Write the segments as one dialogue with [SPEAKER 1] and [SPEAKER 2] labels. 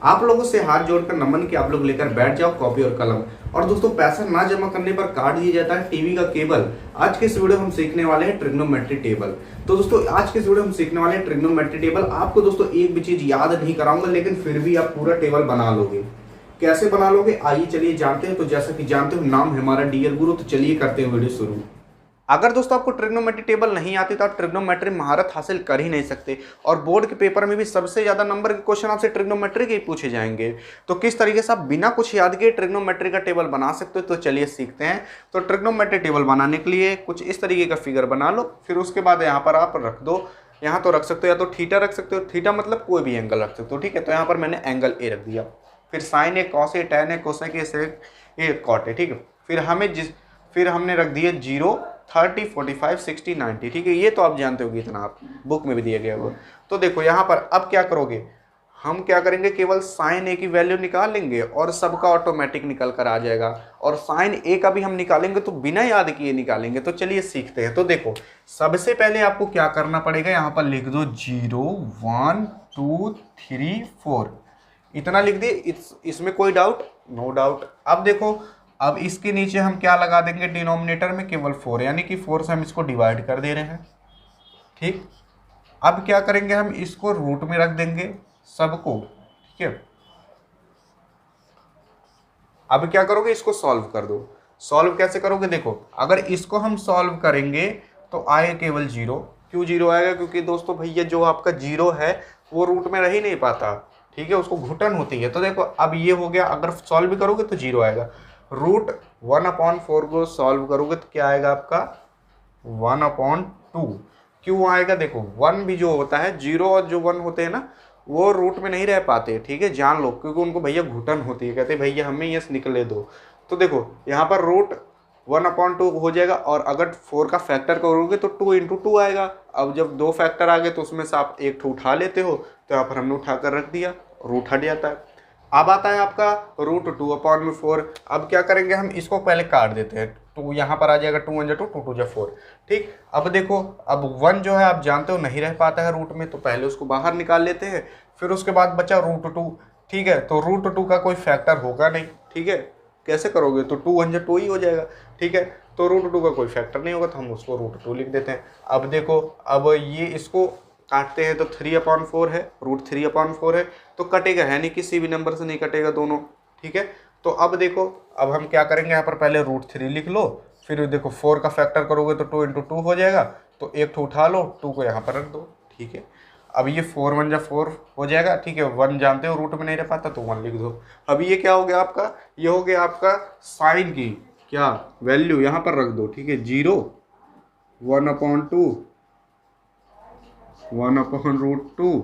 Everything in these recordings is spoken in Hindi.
[SPEAKER 1] आप लोगों से हाथ जोड़कर नमन कि आप लोग लेकर बैठ जाओ कॉपी और कलम। और दोस्तों पैसा ना जमा करने पर काट दिया जाता है टीवी का केबल। आज के इस वीडियो हम सीखने वाले हैं ट्रिग्नोमेट्री टेबल। तो दोस्तों आज के इस वीडियो हम सीखने वाले हैं ट्रिग्नोमेट्री टेबल। आपको दोस्तों एक भी चीज याद नहीं कराऊंगा, लेकिन फिर भी आप पूरा टेबल बना लोगे। कैसे बना लोगे आइए चलिए जानते हैं। तो जैसा कि जानते हो नाम है हमारा डियर गुरु, तो चलिए करते हैं वीडियो शुरू। अगर दोस्तों आपको ट्रिग्नोमेट्री टेबल नहीं आती तो आप ट्रिग्नोमेट्री महारत हासिल कर ही नहीं सकते। और बोर्ड के पेपर में भी सबसे ज्यादा नंबर के क्वेश्चन आपसे ट्रिग्नोमेट्री के ही पूछे जाएंगे। तो किस तरीके से आप बिना कुछ याद किए ट्रिग्नोमेट्री का टेबल बना सकते हो, तो चलिए सीखते हैं। तो ट्रिग्नोमेट्री टेबल बनाने के लिए कुछ इस तरीके का फिगर बना लो। फिर उसके बाद यहाँ पर आप रख दो, यहाँ तो रख सकते हो या तो थीटा रख सकते हो, थीटा मतलब कोई भी एंगल रख सकते हो, ठीक है। तो यहाँ पर मैंने एंगल ए रख दिया। फिर साइन है, कॉस है, टैन है, कोसेक है, सेक है, कॉट है, ठीक है। फिर हमने रख दिया 0, 30, 45, 60, 90, ठीक है। ये तो आप जानते होगे, इतना आप बुक में भी दिया गया होगा। तो देखो यहाँ पर अब क्या करोगे, हम क्या करेंगे, केवल साइन ए की वैल्यू निकाल लेंगे और सबका ऑटोमेटिक निकल कर आ जाएगा। और साइन ए का भी हम निकालेंगे तो बिना याद किए निकालेंगे। तो चलिए सीखते हैं। तो देखो सबसे पहले आपको क्या करना पड़ेगा, यहाँ पर लिख दो 0, 1, 2, 3, 4, इतना लिख दिए। इसमें कोई डाउट? No doubt. अब देखो अब इसके नीचे हम क्या लगा देंगे, डिनोमिनेटर में केवल 4, यानी कि 4 से हम इसको डिवाइड कर दे रहे हैं, ठीक। अब क्या करेंगे, हम इसको रूट में रख देंगे सबको, ठीक है। अब क्या करोगे, इसको सॉल्व कर दो। सॉल्व कैसे करोगे, देखो अगर इसको हम सॉल्व करेंगे तो आए केवल 0। क्यों 0 आएगा, क्योंकि दोस्तों भैया जो आपका 0 है वो रूट में रह ही नहीं पाता, ठीक है, उसको घुटन होती है। तो देखो अब ये हो गया, अगर सॉल्व भी करोगे तो 0 आएगा। रूट 1/4 को सॉल्व करोगे तो क्या आएगा आपका 1/2। क्यों आएगा, देखो 1 भी जो होता है, 0 और जो 1 होते हैं ना, वो रूट में नहीं रह पाते, ठीक है, जान लो, क्योंकि उनको भैया घुटन होती है, कहते भैया हमें ये निकले दो। तो देखो यहाँ पर रूट 1/2 हो जाएगा। और अगर 4 का फैक्टर करोगे तो 2 × 2 आएगा। अब जब 2 फैक्टर आ गए तो उसमें से आप एक उठा लेते हो, तो यहाँ पर हमने उठा कर रख दिया, रूट हट जाता है। अब आता है आपका रूट 2/4। अब क्या करेंगे, हम इसको पहले काट देते हैं। तो यहाँ पर आ जाएगा 2 × 2, 2 × 4, ठीक। अब देखो अब 1 जो है आप जानते हो नहीं रह पाता है रूट में, तो पहले उसको बाहर निकाल लेते हैं। फिर उसके बाद बचा रूट 2, ठीक है। तो रूट 2 का कोई फैक्टर होगा नहीं, ठीक है। कैसे करोगे, तो 2 × 2 ही हो जाएगा, ठीक है। तो रूट 2 का कोई फैक्टर नहीं होगा, तो हम उसको रूट 2 लिख देते हैं। अब देखो अब ये इसको काटते हैं तो 3/4 है, रूट 3/4 है, तो कटेगा है नहीं, किसी भी नंबर से नहीं कटेगा दोनों, ठीक है। तो अब देखो अब हम क्या करेंगे, यहाँ पर पहले रूट 3 लिख लो। फिर देखो 4 का फैक्टर करोगे तो 2 × 2 हो जाएगा, तो एक तो उठा लो, 2 को यहाँ पर रख दो, ठीक है। अब ये 4 × 4 हो जाएगा, ठीक है। 1 जानते हो रूट में नहीं रह पाता, तो 1 लिख दो। अब ये क्या हो गया आपका, ये हो गया आपका साइन की क्या वैल्यू, यहाँ पर रख दो, ठीक है। 0, 1/2, 1/√2,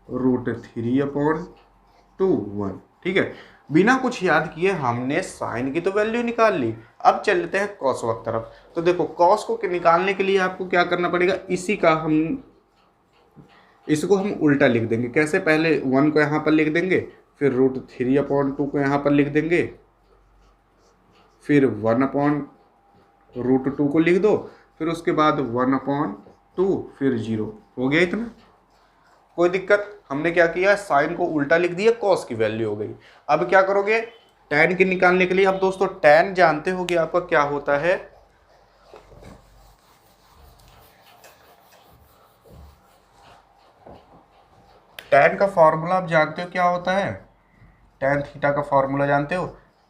[SPEAKER 1] रूट 3/2, 1, ठीक है। बिना कुछ याद किए हमने साइन की तो वैल्यू निकाल ली। अब चलते हैं कॉस की तरफ। तो देखो कॉस को निकालने के लिए आपको क्या करना पड़ेगा, इसको हम उल्टा लिख देंगे। कैसे, पहले 1 को यहाँ पर लिख देंगे, फिर रूट 3/2 को यहाँ पर लिख देंगे, फिर 1/√2 को लिख दो, फिर उसके बाद 1/2, फिर 0 हो गया। इतना कोई दिक्कत, हमने क्या किया, साइन को उल्टा लिख दिया, कॉस की वैल्यू हो गई। अब क्या करोगे, टैन की निकालने के लिए। अब दोस्तों टैन जानते होगे आपका क्या होता है, टैन का फॉर्मूला आप जानते हो क्या होता है, टैन थीटा का फॉर्मूला जानते हो,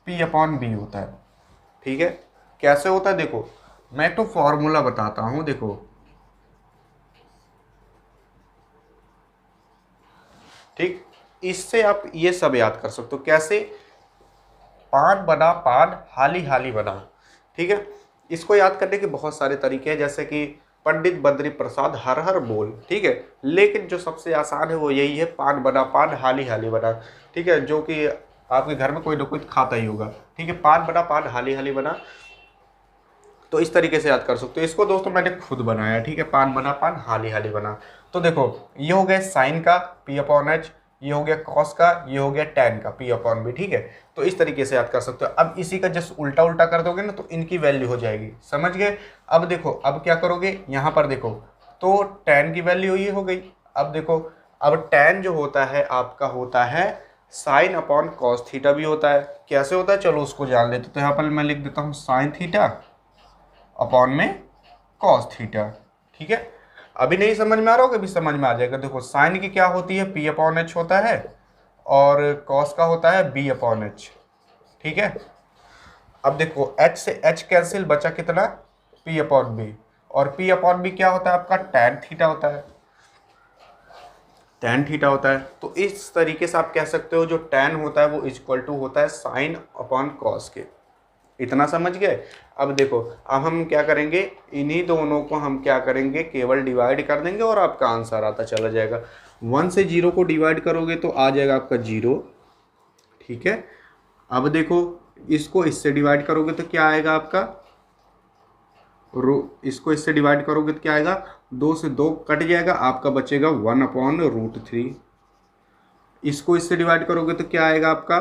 [SPEAKER 1] P/B होता है, ठीक है। कैसे होता है, देखो मैं तो फॉर्मूला बताता हूं, देखो ठीक, इससे आप ये सब याद कर सकते हो। कैसे, पान बना पान, हाली हाली बना, ठीक है। इसको याद करने के बहुत सारे तरीके हैं, जैसे कि पंडित बद्री प्रसाद हर हर बोल, ठीक है। लेकिन जो सबसे आसान है वो यही है, पान बना पान, हाली हाली बना, ठीक है, जो कि आपके घर में कोई ना कोई खाता ही होगा, ठीक है। पान बना पान, हाली हाली बना, तो इस तरीके से याद कर सकते हो। इसको दोस्तों मैंने खुद बनाया, ठीक है, पान बना पान, हाली हाली बना। तो देखो ये हो गया साइन का P/H, ये हो गया कॉस का, ये हो गया टैन का P/B, ठीक है। तो इस तरीके से याद कर सकते हो। अब इसी का जस्ट उल्टा उल्टा कर दोगे ना तो इनकी वैल्यू हो जाएगी, समझ गए। अब देखो अब क्या करोगे, यहाँ पर देखो तो टैन की वैल्यू ये हो गई। अब देखो अब tan जो होता है आपका होता है साइन अपॉन कॉस थीटा भी होता है। कैसे होता है चलो उसको जान लेते। तो यहाँ पर मैं लिख देता हूँ साइन थीटा अपॉन में कॉस थीटा। ठीक है, अभी नहीं समझ में आ रहा हो, कभी समझ में आ जाएगा। देखो साइन की क्या होती है, पी अपॉन एच होता है, और कॉस का होता है बी अपॉन एच। ठीक है, अब देखो h से h कैंसिल, बचा कितना, p अपॉन बी, और p अपॉन बी क्या होता है आपका tan थीटा होता है, tan थीटा होता है। तो इस तरीके से आप कह सकते हो जो tan होता है वो इक्वल टू होता है साइन अपॉन कॉस के। इतना समझ गए। अब देखो अब हम क्या करेंगे, इन्हीं दोनों को हम क्या करेंगे, केवल डिवाइड कर देंगे और आपका आंसर आता चला जाएगा। 1 से 0 को डिवाइड करोगे तो आ जाएगा आपका 0। ठीक है, अब देखो इसको इससे डिवाइड करोगे तो क्या आएगा आपका, इसको इससे डिवाइड करोगे तो क्या आएगा, 2 से 2 कट जाएगा, आपका बचेगा 1/√3। इसको इससे डिवाइड करोगे तो क्या आएगा आपका,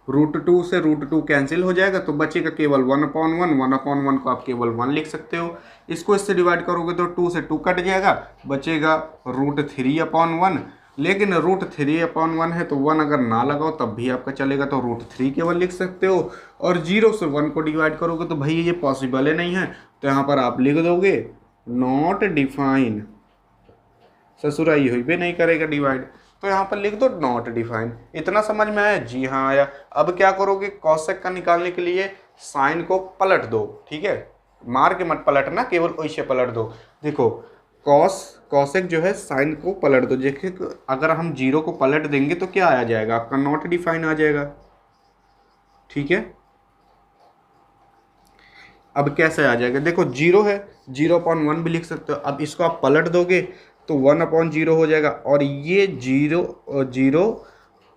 [SPEAKER 1] √2 से √2 कैंसिल हो जाएगा, तो बचेगा केवल 1/1। 1/1 को आप केवल 1 लिख सकते हो। इसको इससे डिवाइड करोगे तो 2 से 2 कट जाएगा, बचेगा √3/1। लेकिन √3/1 है तो 1 अगर ना लगाओ तब भी आपका चलेगा, तो √3 केवल लिख सकते हो। और 0 से 1 को डिवाइड करोगे तो भाई ये पॉसिबल ही नहीं है, तो यहाँ पर आप लिख दोगे नॉट डिफाइन। ससुराई हुई भी नहीं करेगा डिवाइड, तो यहाँ पर लिख दो नॉट डिफाइन। इतना समझ में आया? जी हाँ आया। अब क्या करोगे, कॉसेक का निकालने के लिए साइन को पलट दो। ठीक है, मार के मत पलटना, केवल वैसे पलट दो। देखो कॉसेक जो है साइन को पलट दो। देखिए अगर हम 0 को पलट देंगे तो क्या आ जाएगा आपका, नॉट डिफाइन आ जाएगा। ठीक है, अब कैसे आ जाएगा, देखो 0 है, 0/1 भी लिख सकते हो। अब इसको आप पलट दोगे तो 1/0 हो जाएगा, और ये 0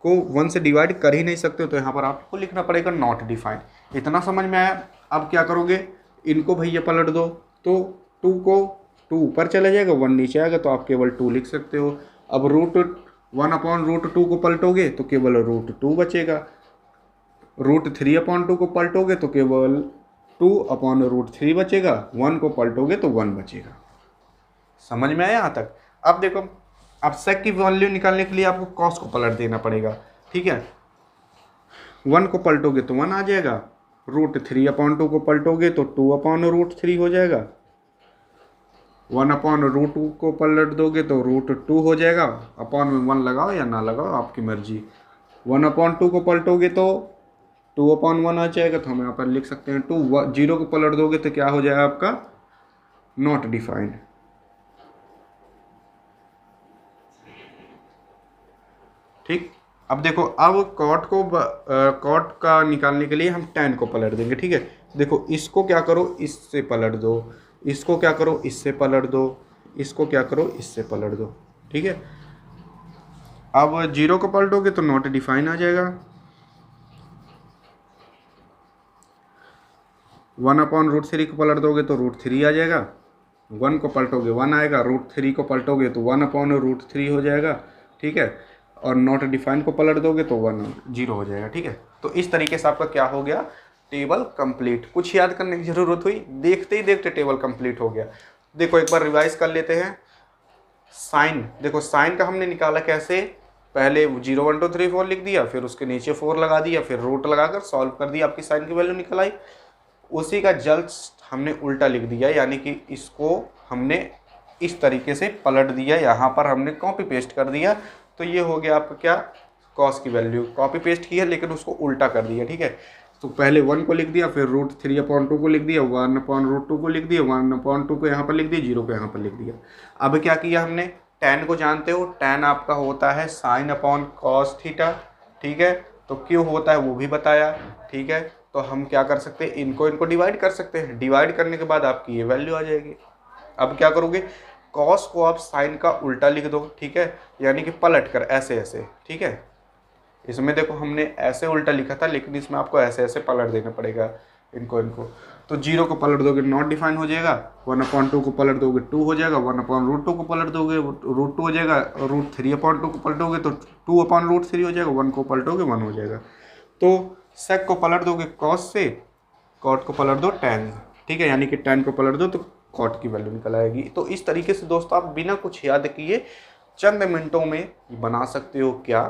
[SPEAKER 1] को 1 से डिवाइड कर ही नहीं सकते हो, तो यहाँ पर आपको लिखना पड़ेगा नॉट डिफाइन। इतना समझ में आया? अब क्या करोगे, इनको भैया पलट दो, तो 2 ऊपर चला जाएगा, 1 नीचे आएगा, तो आप केवल 2 लिख सकते हो। अब 1/√2 को पलटोगे तो केवल √2 बचेगा। √3/2 को पलटोगे तो केवल 2/√3 बचेगा। 1 को पलटोगे तो 1 बचेगा। समझ में आया यहाँ तक? अब देखो, अब सेक की वैल्यू निकालने के लिए आपको कॉस को पलट देना पड़ेगा। ठीक है, 1 को पलटोगे तो 1 आ जाएगा, √3/2 को पलटोगे तो 2/√3 हो जाएगा, 1/√2 को पलट दोगे तो √2 हो जाएगा। अपॉन में 1 लगाओ या ना लगाओ आपकी मर्जी। 1/2 को पलटोगे तो 2/1 आ जाएगा, तो हम यहाँ पर लिख सकते हैं 2। 0 को पलट दोगे तो क्या हो जाएगा आपका, नॉट डिफाइंड। ठीक, अब देखो अब कॉट का निकालने के लिए हम tan को पलट देंगे। ठीक है, देखो इसको क्या करो, इससे पलट दो, इसको क्या करो, इससे पलट दो, इसको क्या करो, इससे पलट दो। ठीक है, अब 0 को पलटोगे तो नॉट डिफाइन आ जाएगा, 1/√3 को पलट दोगे तो √3 आ जाएगा, 1 को पलटोगे 1 आएगा, √3 को पलटोगे तो 1/√3 हो जाएगा। ठीक है, और नॉट डिफाइन को पलट दोगे तो 0 हो जाएगा। ठीक है, तो इस तरीके से आपका क्या हो गया, टेबल कंप्लीट। कुछ याद करने की जरूरत हुई, देखते ही देखते टेबल कंप्लीट हो गया। देखो एक बार रिवाइज कर लेते हैं। साइन, देखो साइन का हमने निकाला कैसे, पहले 0 1 2 3 4 लिख दिया, फिर उसके नीचे 4 लगा दिया, फिर रूट लगाकर सॉल्व कर दिया, आपकी साइन की वैल्यू निकल आई। उसी का जस्ट हमने उल्टा लिख दिया, यानी कि इसको हमने इस तरीके से पलट दिया, यहाँ पर हमने कॉपी पेस्ट कर दिया, तो ये हो गया आपका क्या, कॉस की वैल्यू। कॉपी पेस्ट की है लेकिन उसको उल्टा कर दिया। ठीक है, तो पहले 1 को लिख दिया, फिर √3/2 को लिख दिया, 1/√2 को लिख दिया, 1/2 को यहाँ पर लिख दिया, 0 को यहाँ पर लिख दिया। अब क्या किया हमने, tan को जानते हो, tan आपका होता है साइन अपॉन कॉस थीटा। ठीक है, तो क्यों होता है वो भी बताया। ठीक है, तो हम क्या कर सकते हैं, इनको डिवाइड कर सकते हैं। डिवाइड करने के बाद आपकी ये वैल्यू आ जाएगी। अब क्या करोगे, कॉस को आप साइन का उल्टा लिख दो। ठीक है, यानी कि पलट कर ऐसे ऐसे। ठीक है, इसमें देखो हमने ऐसे उल्टा लिखा था, लेकिन इसमें आपको ऐसे ऐसे पलट देना पड़ेगा इनको। तो 0 को पलट दोगे नॉट डिफाइन हो जाएगा, 1/2 को पलट दोगे 2 हो जाएगा, 1/√2 को पलट दोगे √2 हो जाएगा, √3/2 को पलटोगे तो 2/√3 हो जाएगा, 1 को पलटोगे 1 हो जाएगा। तो सेक को पलट दोगे कॉस से, कॉट को पलट दो tan। ठीक है, यानी कि tan को पलट दो तो कॉट की वैल्यू निकल आएगी। तो इस तरीके से दोस्तों आप बिना कुछ याद किए चंद मिनटों में बना सकते हो क्या,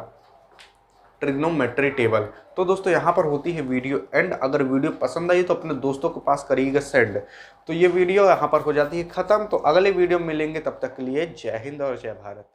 [SPEAKER 1] ट्रिग्नोमेट्री टेबल। तो दोस्तों यहाँ पर होती है वीडियो एंड। अगर वीडियो पसंद आई तो अपने दोस्तों के पास करिएगा सेंड। तो ये वीडियो यहाँ पर हो जाती है ख़त्म। तो अगले वीडियो में मिलेंगे, तब तक के लिए जय हिंद और जय भारत।